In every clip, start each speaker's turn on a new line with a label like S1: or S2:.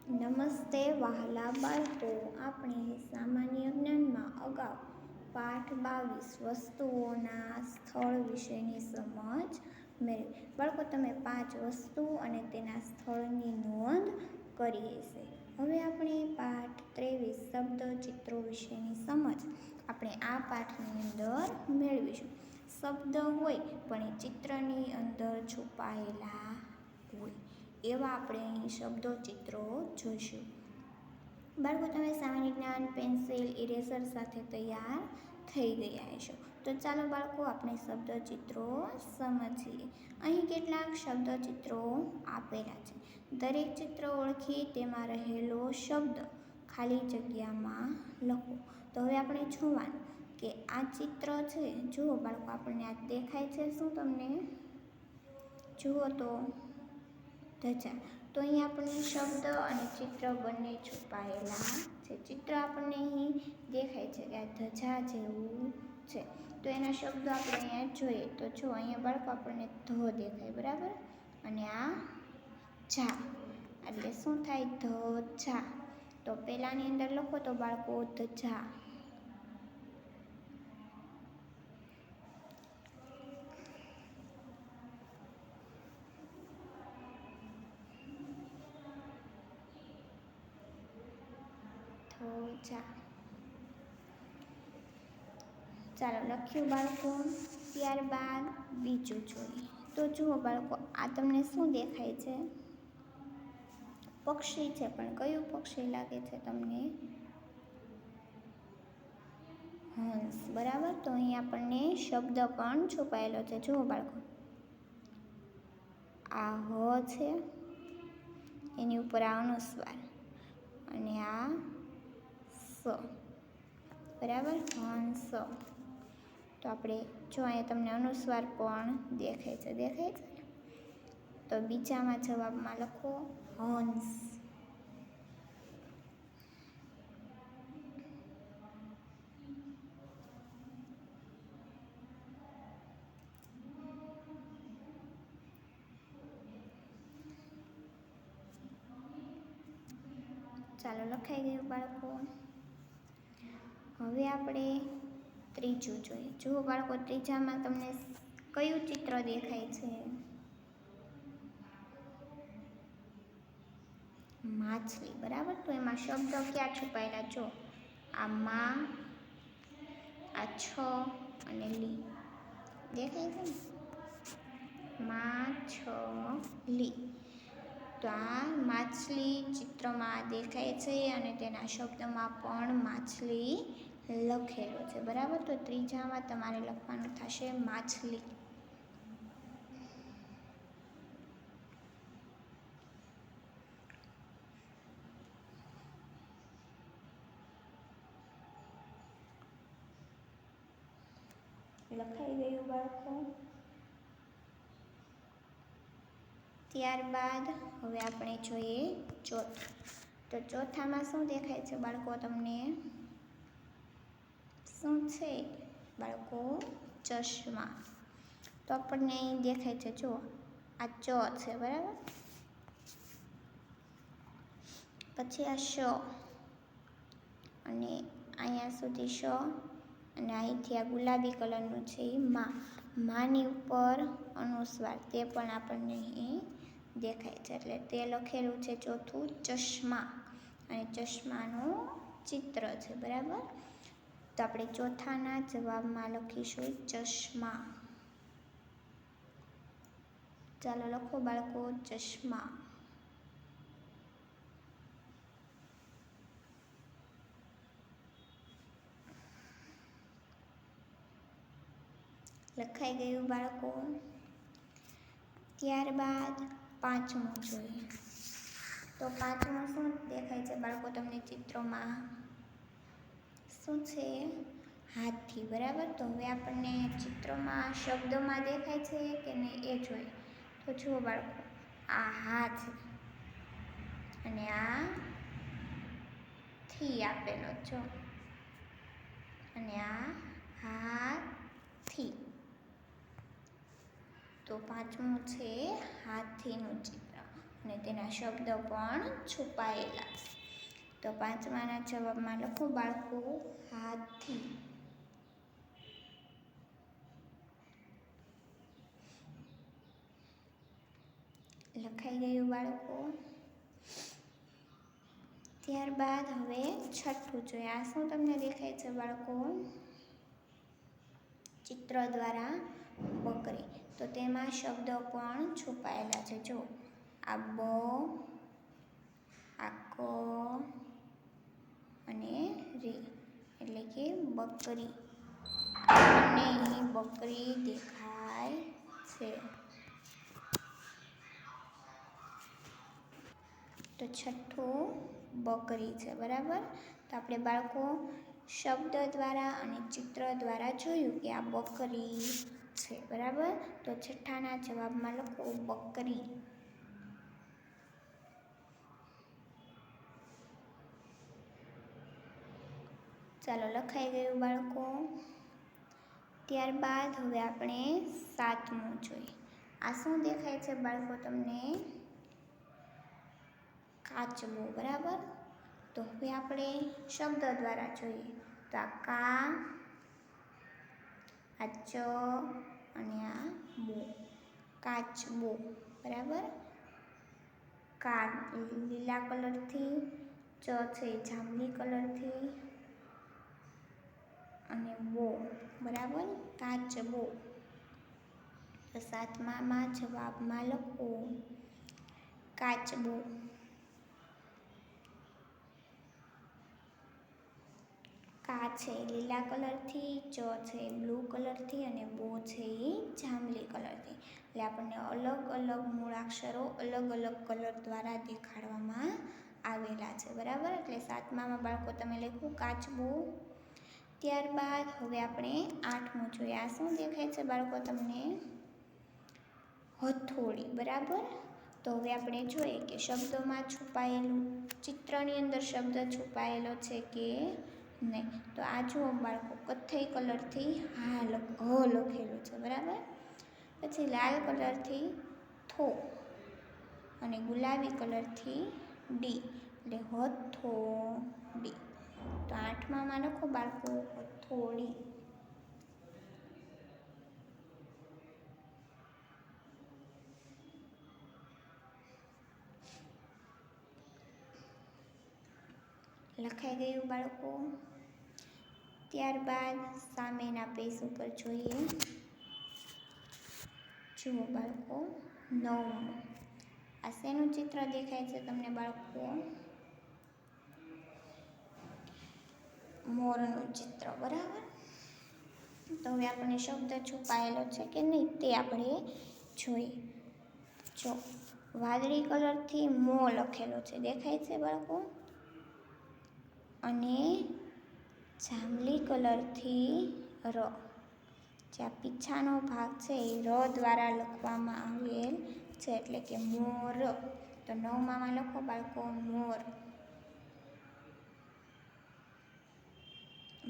S1: નમસ્તે વહાલા બાળકો, આપણે સામાન્ય જ્ઞાનમાં અગાઉ પાઠ 22 વસ્તુઓના સ્થળ વિશેની સમજ મેળવી. બાળકો, તમે 5 વસ્તુ અને તેના સ્થળની નોંધ કરી હશે. હવે આપણે પાઠ 23 શબ્દ ચિત્રો વિશેની સમજ આપણે આ પાઠની અંદર મેળવીશું. શબ્દ હોય પણ એ ચિત્રની અંદર છુપાયેલા હોય એવા આપણે અહીં શબ્દો ચિત્રો જોઈશું. બાળકો, તમે સામાન્ય જ્ઞાન પેન્સિલ ઇરેઝર સાથે તૈયાર થઈ ગયા હશો. તો ચાલો બાળકો, આપણે શબ્દ ચિત્રો સમજીએ. અહીં કેટલાક શબ્દ ચિત્રો આપેલા છે. દરેક ચિત્ર ઓળખી તેમાં રહેલો શબ્દ ખાલી જગ્યામાં લખો. તો હવે આપણે જોવાનું કે આ ચિત્ર છે. જુઓ બાળકો, આપણને આ દેખાય છે. શું તમને જુઓ તો ધજા. તો અહીં આપણને શબ્દ અને ચિત્ર બંને છુપાયેલા છે. ચિત્ર આપણને અહીં દેખાય છે કે આ ધજા જેવું છે. તો એના શબ્દો આપણે અહીંયા જોઈએ તો જો અહીંયા બાળકો આપણને ધ દેખાય, બરાબર, અને આ જા, એટલે શું થાય? ધજા. તો પહેલાની અંદર લખો તો બાળકો ધજા. ચાલો લખ્યું બાળકો. ત્યારબાદ બીજું જોઈએ. તો જુઓ બાળકો, આ તમને શું દેખાય છે? પક્ષી છે, પણ કયું પક્ષી લાગે છે તમને? હંસ, બરાબર. તો અહીં આપણને શબ્દ પણ છુપાયેલો છે. જુઓ બાળકો, આ હ છે, એની ઉપર આ અનુસ્વાર અને આ સ, બરાબર, હંસ. તો આપણે જો અહીંયા તમને અનુસ્વાર પણ દેખાય છે. દેખાય છે? તો બીજામાં જવાબમાં લખો હંસ. ચાલો લખાઈ ગયું બાળકો. હવે આપણે ત્રીજું જોઈએ. જુઓ બાળકો, ત્રીજામાં તમને કયું ચિત્ર દેખાય છે? માછલી, બરાબર. તો એમાં શબ્દ ક્યાં છુપાયેલા? જો આ મા, આ છ અને લી દેખાય છે ને? માછલી. તો આ માછલી ચિત્રમાં દેખાય છે અને તેના શબ્દમાં પણ માછલી લખેલો છે, બરાબર. તો ત્રીજામાં તમારે લખવાનું થશે માછલી. લખાઈ ગયું બાળકો. ત્યારબાદ હવે આપણે જોઈએ ચોથું. તો ચોથામાં શું દેખાય છે બાળકો તમને? શું છે બાળકો? ચશ્મા. તો આપણને અહીં દેખાય છે. જુઓ, આ ચ છે, બરાબર, પછી આ શ અને અહીંયા સુધી શ અને અહીંથી આ ગુલાબી કલરનું છે એ મા. માની ઉપર અનુસ્વાર, તે પણ આપણને અહીં દેખાય છે. એટલે તે લખેલું છે ચોથું ચશ્મા, અને ચશ્માનું ચિત્ર છે, બરાબર. તો આપણે ચોથાના જવાબમાં લખીશું ચશ્મા. ચાલો લખો બાળકો ચશ્મા. લખાઈ ગયું બાળકો. ત્યારબાદ પાંચમું જોઈએ. તો પાંચમું શું દેખાય છે બાળકો તમને ચિત્રોમાં? શું છે? હાથી, બરાબર. તો હવે આપણને ચિત્રમાં શબ્દમાં દેખાય છે કે નહીં એ જોઈએ. તો જુઓ બાળકો, આ હા છે અને આ થી આપેલો છો અને આ હાથી. તો પાંચમું છે હાથીનું ચિત્ર. અને તેના શબ્દ પણ છુપાયેલા છે. તો પાંચમાના જવાબમાં લખો બાળકો હાથી. લખાઈ ગયું બાળકો. ત્યારબાદ હવે છઠ્ઠું જોઈએ. આ શું તમને દેખાય છે બાળકો? ચિત્ર દ્વારા બકરી. તો તેમાં શબ્દો પણ છુપાયેલા છે. જો આ બ, આ ક અને રી એટલે કે બકરી. આપણને અહીં બકરી દેખાય છે. તો છઠ્ઠું બકરી છે, બરાબર. તો આપણે બાળકો શબ્દ દ્વારા અને ચિત્ર દ્વારા જોયું કે આ બકરી છે, બરાબર. તો છઠ્ઠાના જવાબમાં લખો બકરી. ચાલો લખાઈ ગયું બાળકો. ત્યારબાદ હવે આપણે સાતમું જોઈએ. આ શું દેખાય છે બાળકો તમને? કાચબો, બરાબર. તો હવે આપણે શબ્દ દ્વારા જોઈએ. તો આ કા, આ ચ અને આ બો, કાચબો, બરાબર. કા લીલા કલરથી, ચ છે જાંબલી કલરથી અને બો, બરાબર, કાચબો. તો સાતમામાં જવાબમાં લખો કાચબો. કા છે લીલા કલરથી, ચ છે બ્લુ કલરથી અને બો છે એ જાંબલી કલરથી. એટલે આપણને અલગ અલગ મૂળાક્ષરો અલગ અલગ કલર દ્વારા દેખાડવામાં આવેલા છે, બરાબર. એટલે સાતમામાં બાળકો તમે લખ્યું કાચબો. ત્યારબાદ હવે આપણે આઠમું જોઈએ. આ શું દેખાય છે બાળકો તમને? હથોડી, બરાબર. તો હવે આપણે જોઈએ કે શબ્દોમાં છુપાયેલું, ચિત્રની અંદર શબ્દ છુપાયેલો છે કે નહીં. તો આ જુઓ બાળકો, કથ્થઈ કલરથી હ લખેલું છે, બરાબર. પછી લાલ કલરથી થો અને ગુલાબી કલરથી ડી એટલે હથોડી. તો આઠમામાં લખો બાળકો હથોડી. લખાઈ ગયું બાળકો. ત્યારબાદ સામેના પેજ ઉપર જોઈએ. જુઓ બાળકો, નવમું. આ શેનું ચિત્ર દેખાય છે તમને બાળકો? મોરનું ચિત્ર, બરાબર. તો હવે આપણને શબ્દ છુપાયેલો છે કે નહીં તે આપણે જોઈએ. જો વાદળી કલરથી મો લખેલો છે, દેખાય છે બાળકો. અને જાંબલી કલરથી ર. જે આ પીછાનો ભાગ છે એ ર દ્વારા લખવામાં આવેલ છે, એટલે કે મોર. તો નવમામાં લખો બાળકો મોર.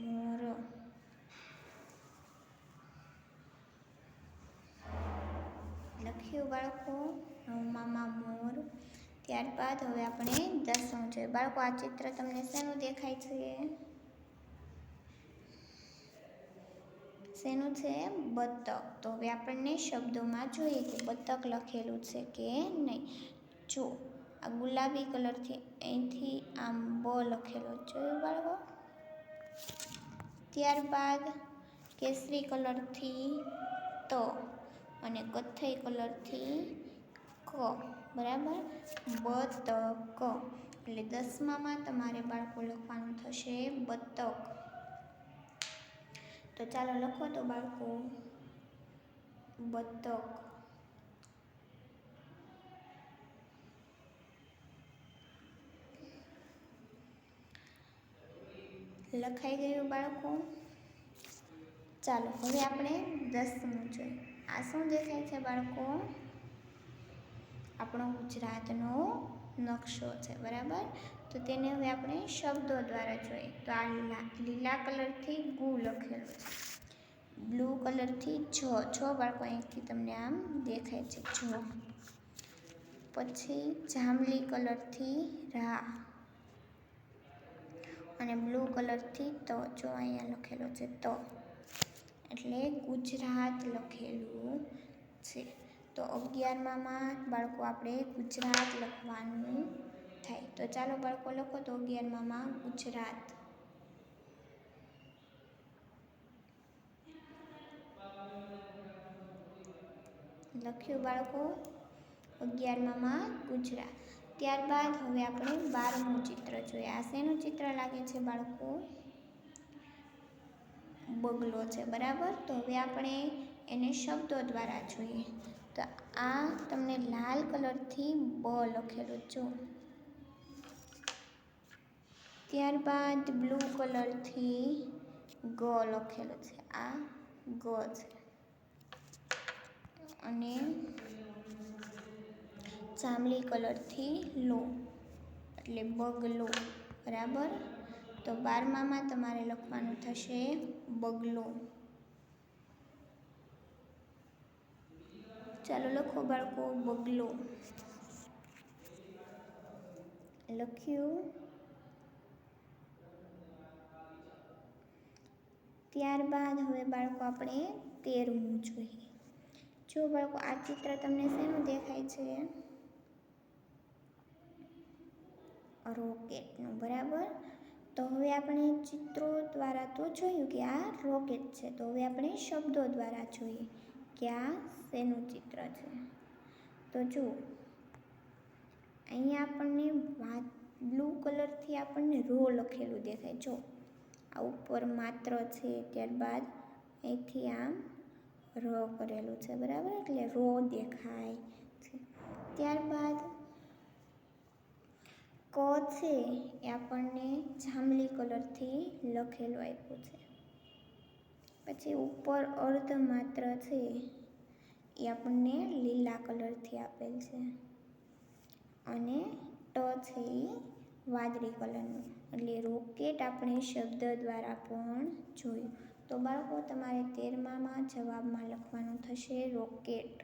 S1: મોર. લખ્યું બાળકો નવમામાં મોર. ત્યારબાદ હવે આપણે 10મું જોઈએ. બાળકો આ ચિત્ર તમને શેનું દેખાય છે? શેનું છે? બતક. તો હવે આપણને શબ્દોમાં જોઈએ કે બતક લખેલું છે કે નહીં. જો આ ગુલાબી કલરથી અહીંથી આમ બ લખેલો જોયું બાળકો. ત્યારબાદ કેસરી કલરથી ત અને કથ્થઈ કલરથી ક, બરાબર, બતક. એટલે 10મામાં તમારે બાળકો લખવાનું થશે બતક. તો ચાલો લખો તો બાળકો બતક. લખાઈ ગયું બાળકો. ચાલો હવે આપણે 10મું જોઈએ. આ શું દેખાય છે બાળકો? આપણો ગુજરાતનો નકશો છે, બરાબર. તો તેને હવે આપણે શબ્દો દ્વારા જોઈએ. તો આ લીલા કલરથી ગુ લખેલું છે, બ્લુ કલરથી છ બાળકો અહીંથી તમને આમ દેખાય છે છ. પછી જાંબલી કલરથી રા અને બ્લુ કલરથી તો. જો અહીંયા લખેલો છે તો, એટલે ગુજરાત લખેલું છે. તો 11માં બાળકો આપણે ગુજરાત લખવાનું થાય. તો ચાલો બાળકો લખો તો 11માં ગુજરાત. લખ્યું બાળકો 11માં ગુજરાત. ત્યારબાદ હવે આપણે 12મું ચિત્ર જોઈએ. આ શેનું ચિત્ર લાગે છે બાળકો? બગલો છે, બરાબર. તો હવે આપણે એને શબ્દો દ્વારા જોઈએ. તો આ તમને લાલ કલરથી બ લખેલું જો. ત્યારબાદ બ્લુ કલરથી ગ લખેલું છે. આ ગ છે. અને જાંબલી કલરથી લો એટલે બગલો, બરાબર. તો 12માં તમારે લખવાનું થશે બગલો. ચાલો લખો બાળકો બગલો. લખ્યું. ત્યારબાદ હવે બાળકો આપણે 13મું જોઈએ. જો બાળકો આ ચિત્ર તમને શેનું દેખાય છે? રોકેટનું, બરાબર. તો હવે આપણે ચિત્રો દ્વારા તો જોયું કે આ રોકેટ છે. તો હવે આપણે શબ્દો દ્વારા જોઈએ કે આ શેનું ચિત્ર છે. તો જો અહીંયા આપણને બ્લુ કલરથી આપણને રો લખેલું દેખાય. જો આ ઉપર માત્ર છે, ત્યારબાદ અહીંથી આમ ર કરેલું છે, બરાબર. એટલે રો દેખાય છે. ત્યારબાદ ક છે એ આપણને જાંબલી કલરથી લખેલું આપ્યું છે. પછી ઉપર અર્ધ માત્ર છે એ આપણને લીલા કલરથી આપેલ છે. અને ટ છે એ વાદળી કલરનું. એટલે રોકેટ આપણે શબ્દ દ્વારા પણ જોયું. તો બાળકો તમારે 13માં જવાબમાં લખવાનું થશે રોકેટ.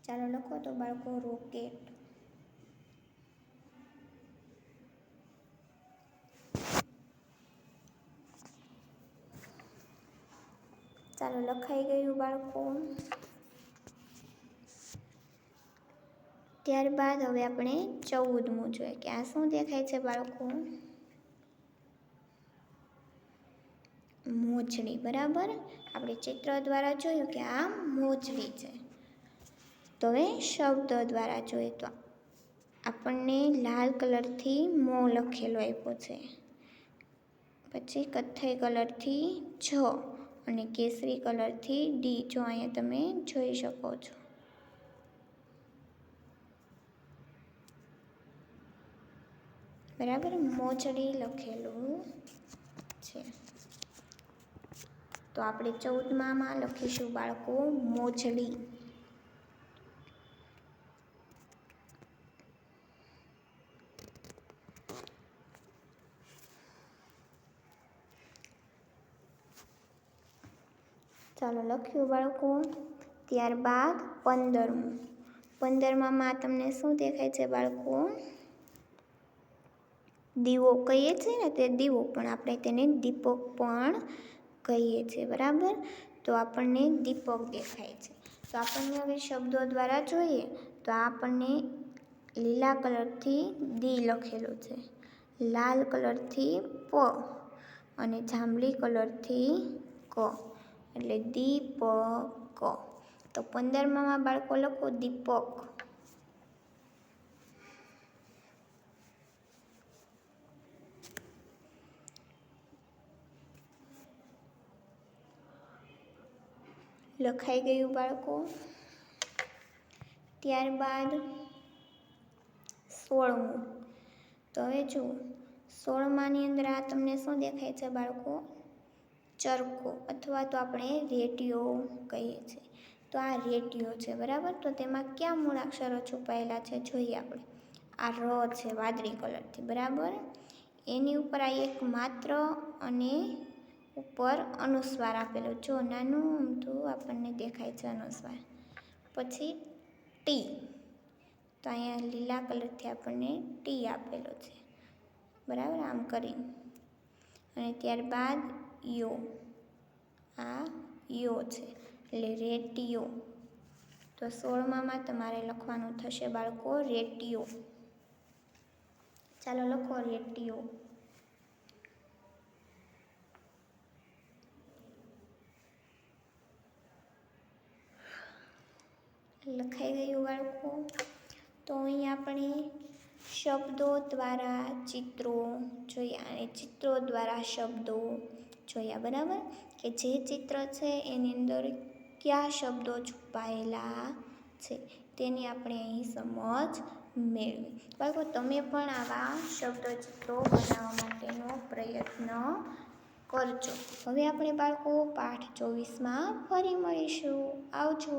S1: ચાલો લખો તો બાળકો રોકેટ. ચાલો લખાઈ ગયું બાળકો. ત્યારબાદ હવે આપણે 14મું જોઈએ કે આ શું દેખાય છે બાળકો? મોજડી, બરાબર. આપણે ચિત્ર દ્વારા જોયું કે આ મોજડી છે. તો હવે શબ્દ દ્વારા જોઈએ તો આપણને લાલ કલરથી મો લખેલો આપ્યો છે. પછી કથ્થઈ કલરથી જ અને કેસરી કલરથી ડી. જો અહીંયા તમે જોઈ શકો છો. બરાબર, મોજડી લખેલું છે. તો આપણે 14માં લખીશું બાળકો મોજડી. ચાલો લખ્યું બાળકો. ત્યારબાદ 15મું. 15માં તમને શું દેખાય છે બાળકો? દીવો કહીએ છીએ ને તે દીવો, પણ આપણે તેને દીપક પણ કહીએ છીએ, બરાબર. તો આપણને દીપક દેખાય છે. તો આપણને હવે શબ્દો દ્વારા જોઈએ તો આપણને લીલા કલરથી દી લખેલું છે, લાલ કલરથી પ અને જાંબલી કલરથી ક એટલે દીપક. તો 15માં બાળકો લખો દીપક. લખાઈ ગયું બાળકો. ત્યારબાદ 16મું. તો હવે જુઓ 16માની અંદર આ તમને શું દેખાય છે બાળકો? ચરખો અથવા તો આપણે રેડિયો કહીએ છીએ. તો આ રેડિયો છે, બરાબર. તો તેમાં કયા મૂળાક્ષરો છુપાયેલા છે જોઈએ આપણે. આ ર છે વાદળી કલરથી, બરાબર. એની ઉપર આ એક માત્ર અને ઉપર અનુસ્વાર આપેલો. જો નાનું અમથું આપણને દેખાય છે અનુસ્વાર. પછી ટી, તો અહીંયા લીલા કલરથી આપણને ટી આપેલો છે, બરાબર, આમ કરીને. અને ત્યારબાદ યો, આ યો છે એટલે રેટિયો. તો 16માં તમારે લખવાનું થશે બાળકો રેટિયો. ચાલો લખો રેટિયો. લખાઈ ગયું બાળકો? તો અહીં આપણે શબ્દો દ્વારા ચિત્રો જોયા અને ચિત્રો દ્વારા શબ્દો જોયા, બરાબર, કે જે ચિત્ર છે એની અંદર કયા શબ્દો છુપાયેલા છે તેની આપણે અહીં સમજ મેળવી. બાળકો, તમે પણ આવા શબ્દ ચિત્રો બનાવવા માટેનો પ્રયત્ન કરજો. હવે આપણે બાળકો પાઠ 24માં ફરી મળીશું. આવજો.